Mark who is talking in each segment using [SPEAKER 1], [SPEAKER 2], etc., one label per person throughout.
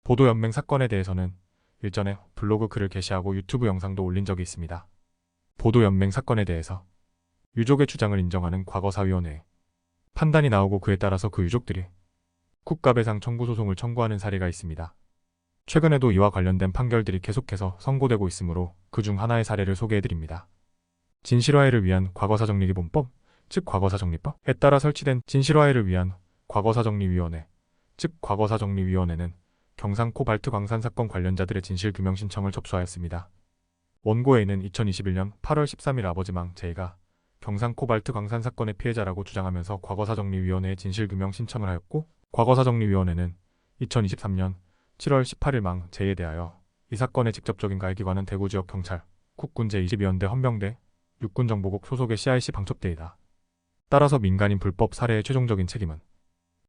[SPEAKER 1] 보도연맹 사건에 대해서는 일전에 블로그 글을 게시하고 유튜브 영상도 올린 적이 있습니다. 보도연맹 사건에 대해서 유족의 주장을 인정하는 과거사위원회 판단이 나오고 그에 따라서 그 유족들이 국가배상 청구 소송을 청구하는 사례가 있습니다. 최근에도 이와 관련된 판결들이 계속해서 선고되고 있으므로 그중 하나의 사례를 소개해드립니다. 진실화해를 위한 과거사정리기본법, 즉 과거사정리법에 따라 설치된 진실화해를 위한 과거사정리위원회, 즉 과거사정리위원회는 경상 코발트 광산 사건 관련자들의 진실규명 신청을 접수하였습니다. 원고에는 2021년 8월 13일 아버지 망 제이가 경상 코발트 광산 사건의 피해자라고 주장하면서 과거사정리위원회에 진실규명 신청을 하였고, 과거사정리위원회는 2023년 7월 18일 망 제이에 대하여 이 사건의 직접적인 가해기관은 대구지역경찰, 국군 제22연대 헌병대, 육군정보국 소속의 CIC 방첩대이다. 따라서 민간인 불법 살해의 최종적인 책임은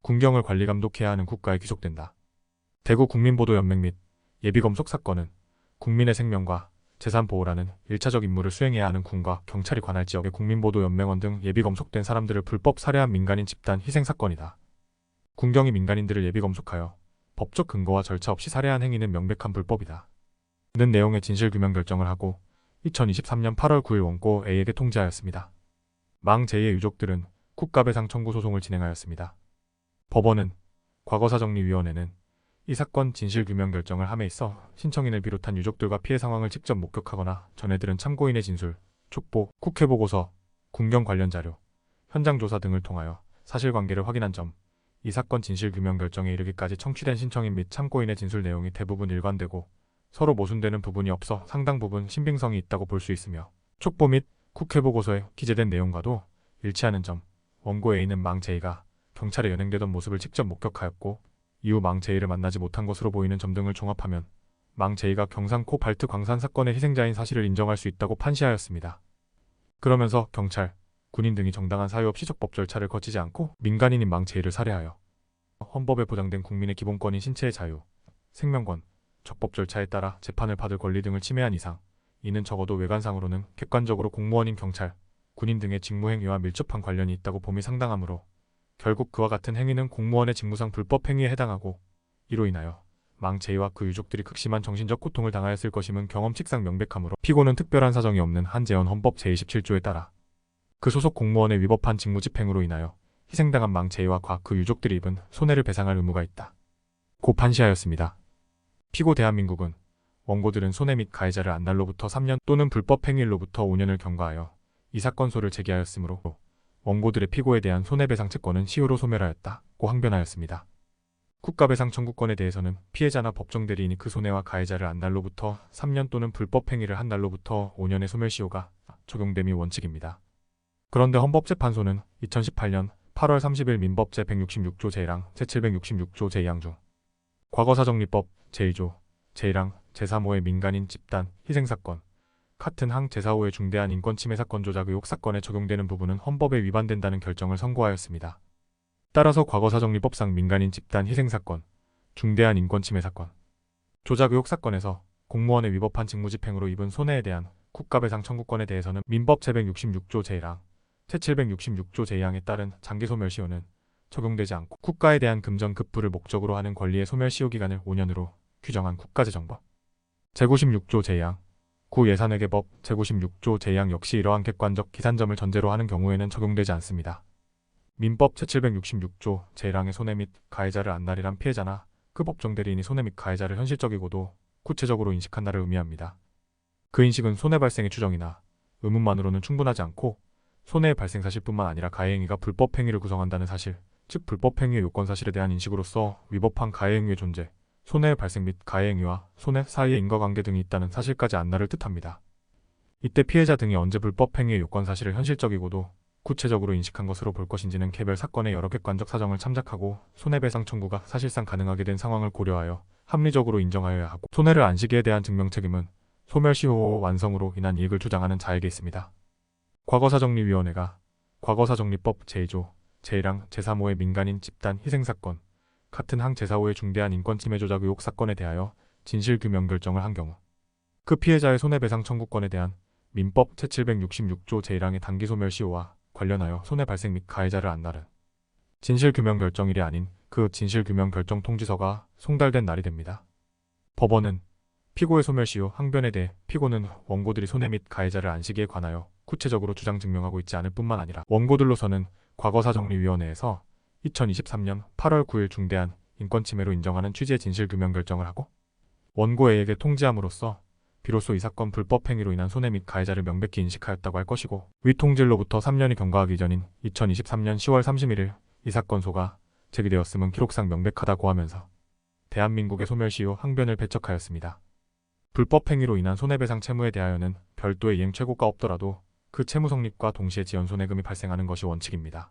[SPEAKER 1] 군경을 관리감독해야 하는 국가에 귀속된다. 대구 국민보도연맹 및 예비검속 사건은 국민의 생명과 재산 보호라는 1차적 임무를 수행해야 하는 군과 경찰이 관할 지역의 국민보도연맹원 등 예비검속된 사람들을 불법 살해한 민간인 집단 희생사건이다. 군경이 민간인들을 예비검속하여 법적 근거와 절차 없이 살해한 행위는 명백한 불법이다. 는 내용의 진실규명 결정을 하고 2023년 8월 9일 원고 A에게 통지하였습니다. 망 J의 유족들은 국가배상 청구 소송을 진행하였습니다. 법원은 과거사정리위원회는 이 사건 진실규명 결정을 함에 있어 신청인을 비롯한 유족들과 피해 상황을 직접 목격하거나 전해들은 참고인의 진술, 촉보, 국회보고서, 군경 관련 자료, 현장 조사 등을 통하여 사실관계를 확인한 점, 이 사건 진실규명 결정에 이르기까지 청취된 신청인 및 참고인의 진술 내용이 대부분 일관되고 서로 모순되는 부분이 없어 상당 부분 신빙성이 있다고 볼 수 있으며, 촉보 및 국회보고서에 기재된 내용과도 일치하는 점, 원고 A는 망 J가 경찰에 연행되던 모습을 직접 목격하였고 이후 망 J를 만나지 못한 것으로 보이는 점 등을 종합하면 망 J가 경상 코발트 광산 사건의 희생자인 사실을 인정할 수 있다고 판시하였습니다. 그러면서 경찰, 군인 등이 정당한 사유 없이 적법 절차를 거치지 않고 민간인인 망 J를 살해하여 헌법에 보장된 국민의 기본권인 신체의 자유, 생명권, 적법 절차에 따라 재판을 받을 권리 등을 침해한 이상 이는 적어도 외관상으로는 객관적으로 공무원인 경찰, 군인 등의 직무행위와 밀접한 관련이 있다고 봄이 상당하므로 결국 그와 같은 행위는 공무원의 직무상 불법 행위에 해당하고 이로 인하여 망 J와 그 유족들이 극심한 정신적 고통을 당하였을 것임은 경험칙상 명백하므로 피고는 특별한 사정이 없는 한재헌 헌법 제27조에 따라 그 소속 공무원의 위법한 직무집행으로 인하여 희생당한 망 J와 그 유족들이 입은 손해를 배상할 의무가 있다 고 판시하였습니다. 피고 대한민국은 원고들은 손해 및 가해자를 안날로부터 3년 또는 불법 행위로부터 5년을 경과하여 이 사건소를 제기하였으므로 원고들의 피고에 대한 손해배상 채권은 시효로 소멸하였다고 항변하였습니다. 국가배상 청구권에 대해서는 피해자나 법정 대리인이 그 손해와 가해자를 안날로부터 3년 또는 불법 행위를 한 날로부터 5년의 소멸시효가 적용됨이 원칙입니다. 그런데 헌법재판소는 2018년 8월 30일 민법 제166조 제1항 제766조 제2항 중 과거사정리법 제1조 제1항 제3호의 민간인 집단 희생사건 같은 항 제4호의 중대한 인권침해 사건 조작 의혹 사건에 적용되는 부분은 헌법에 위반된다는 결정을 선고하였습니다. 따라서 과거사정리법상 민간인 집단 희생사건, 중대한 인권침해 사건, 조작 의혹 사건에서 공무원의 위법한 직무집행으로 입은 손해에 대한 국가배상 청구권에 대해서는 민법 제166조 제1항, 제766조 제2항에 따른 장기소멸시효는 적용되지 않고 국가에 대한 금전 급부를 목적으로 하는 권리의 소멸시효 기간을 5년으로 규정한 국가재정법 제96조 제2항, 구예산회계법 제96조 제2항 역시 이러한 객관적 기산점을 전제로 하는 경우에는 적용되지 않습니다. 민법 제766조 제1항의 손해 및 가해자를 안날이란 피해자나 그 법정 대리인이 손해 및 가해자를 현실적이고도 구체적으로 인식한다를 의미합니다. 그 인식은 손해 발생의 추정이나 의문만으로는 충분하지 않고 손해의 발생 사실뿐만 아니라 가해행위가 불법 행위를 구성한다는 사실, 즉 불법 행위의 요건 사실에 대한 인식으로서 위법한 가해행위의 존재, 손해의 발생 및 가해행위와 손해 사이의 인과관계 등이 있다는 사실까지 안날을 뜻합니다. 이때 피해자 등이 언제 불법 행위의 요건 사실을 현실적이고도 구체적으로 인식한 것으로 볼 것인지는 개별 사건의 여러 객관적 사정을 참작하고 손해배상 청구가 사실상 가능하게 된 상황을 고려하여 합리적으로 인정하여야 하고, 손해를 안 시기에 대한 증명책임은 소멸시효 완성으로 인한 이익을 주장하는 자에게 있습니다. 과거사정리위원회가 과거사정리법 제2조 제1항 제3호의 민간인 집단 희생사건 같은 항 제4호의 중대한 인권침해 조작 의혹 사건에 대하여 진실규명 결정을 한 경우 그 피해자의 손해배상 청구권에 대한 민법 제766조 제1항의 단기소멸시효와 관련하여 손해 발생 및 가해자를 안날은 진실규명 결정일이 아닌 그 진실규명 결정 통지서가 송달된 날이 됩니다. 법원은 피고의 소멸시 후 항변에 대해 피고는 원고들이 손해 및 가해자를 안시기에 관하여 구체적으로 주장 증명하고 있지 않을 뿐만 아니라 원고들로서는 과거사정리위원회에서 2023년 8월 9일 중대한 인권침해로 인정하는 취지의 진실규명 결정을 하고 원고 A에게 통지함으로써 비로소 이 사건 불법행위로 인한 손해 및 가해자를 명백히 인식하였다고 할 것이고, 위 통지로부터 3년이 경과하기 전인 2023년 10월 31일 이 사건 소가 제기되었음은 기록상 명백하다고 하면서 대한민국의 소멸시 후 항변을 배척하였습니다. 불법행위로 인한 손해배상 채무에 대하여는 별도의 이행 최고가 없더라도 그 채무 성립과 동시에 지연손해금이 발생하는 것이 원칙입니다.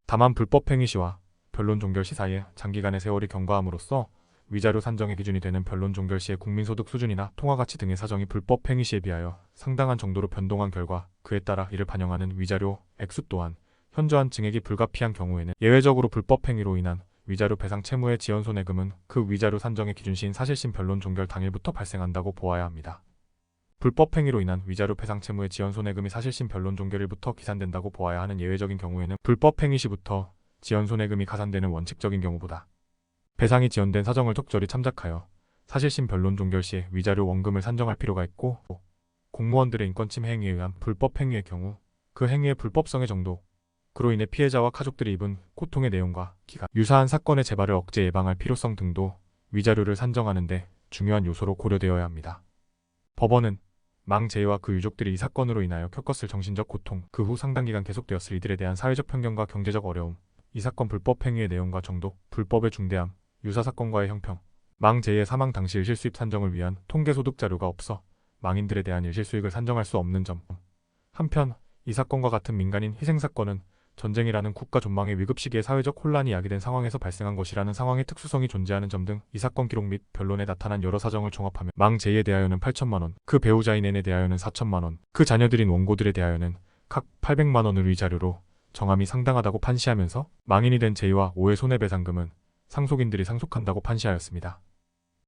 [SPEAKER 1] 다만 불법행위 시와 변론 종결 시 사이에 장기간의 세월이 경과함으로써 위자료 산정의 기준이 되는 변론 종결 시의 국민소득 수준이나 통화가치 등의 사정이 불법행위 시에 비하여 상당한 정도로 변동한 결과 그에 따라 이를 반영하는 위자료 액수 또한 현저한 증액이 불가피한 경우에는 예외적으로 불법행위로 인한 위자료 배상 채무의 지연손해금은 그 위자료 산정의 기준시인 사실심 변론 종결 당일부터 발생한다고 보아야 합니다. 불법행위로 인한 위자료 배상 채무의 지연손해금이 사실심 변론 종결일부터 기산된다고 보아야 하는 예외적인 경우에는 불법행위 시부터 지연손해금이 가산되는 원칙적인 경우보다 배상이 지연된 사정을 적절히 참작하여 사실심 변론 종결 시에 위자료 원금을 산정할 필요가 있고, 공무원들의 인권침해 행위에 의한 불법행위의 경우 그 행위의 불법성의 정도, 그로 인해 피해자와 가족들이 입은 고통의 내용과 기간, 유사한 사건의 재발을 억제 예방할 필요성 등도 위자료를 산정하는 데 중요한 요소로 고려되어야 합니다. 법원은 망 J와 그 유족들이 이 사건으로 인하여 겪었을 정신적 고통, 그 후 상당 기간 계속되었을 이들에 대한 사회적 편견과 경제적 어려움, 이 사건 불법행위의 내용과 정도, 불법의 중대함, 유사사건과의 형평, 망 J의 사망 당시 일실수입 산정을 위한 통계소득 자료가 없어 망인들에 대한 일실수익을 산정할 수 없는 점. 한편 이 사건과 같은 민간인 희생사건은 전쟁이라는 국가 존망의 위급 시기에 사회적 혼란이 야기된 상황에서 발생한 것이라는 상황의 특수성이 존재하는 점 등 이 사건 기록 및 변론에 나타난 여러 사정을 종합하면 망 J에 대하여는 8천만 원, 그 배우자인 N에 대하여는 4천만 원, 그 자녀들인 원고들에 대하여는 각 800만 원을 위자료로 정함이 상당하다고 판시하면서 망인이 된 J와 O의 손해배상금은 상속인들이 상속한다고 판시하였습니다.